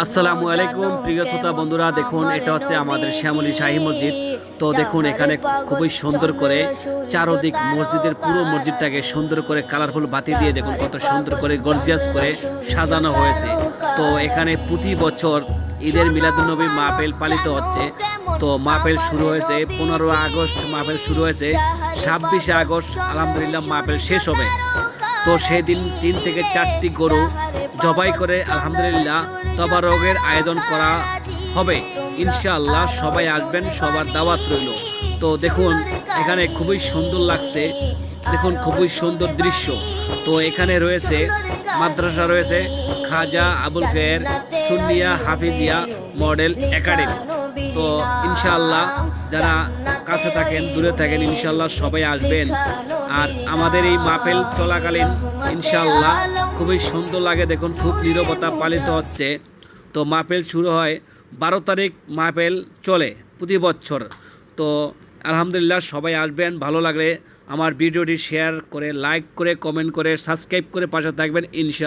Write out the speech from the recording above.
আসসালামু আলাইকুম প্রিয় শ্রোতা বন্ধুরা, দেখুন এটা হচ্ছে আমাদের শ্যামলী শাহী মসজিদ। তো দেখুন এখানে খুবই সুন্দর করে চারদিক মসজিদের পুরো মসজিদটাকে সুন্দর করে কালারফুল বাতি দিয়ে দেখুন কত সুন্দর করে গর্জিয়াস করে সাজানো হয়েছে। তো এখানে প্রতি বছর ঈদের মিলাদুন্নবী মাহফিল পালিত হচ্ছে। তো মাহফিল শুরু হয়েছে 15 আগস্ট, মাহফিল শুরু হয়েছে 26 আগস্ট, আলহামদুলিল্লাহ মাহফিল শেষ হবে। তো সেই দিন 3 থেকে 4টি গরু জবাই করে আলহামদুলিল্লাহ তবারকের আয়োজন করা হবে ইনশাআল্লাহ। সবাই আসবেন, সবার দাওয়াত রইল। তো দেখুন এখানে খুবই সুন্দর লাগছে, দেখুন খুবই সুন্দর দৃশ্য। তো এখানে রয়েছে মাদ্রাসা, রয়েছে খাজা আবুল খের সুন্নিয়া হাফিজিয়া মডেল একাডেমি। তো ইনশাআল্লাহ যারা কাছে থাকেন দূরে থাকেন ইনশাআল্লাহ সবাই আসবেন। আর আমাদের এই মাহফিল চলাকালীন ইনশাআল্লাহ খুবই সুন্দর লাগে, দেখুন খুব নীরবতা পালিত হচ্ছে। তো মাহফিল শুরু হয় 12 তারিখ, মাহফিল চলে প্রতি বছর। তো আলহামদুলিল্লাহ সবাই আসবেন। ভালো লাগলে আমার ভিডিওটি শেয়ার করে, লাইক করে, কমেন্ট করে, সাবস্ক্রাইব করে পাশে থাকবেন ইনশাআল্লাহ।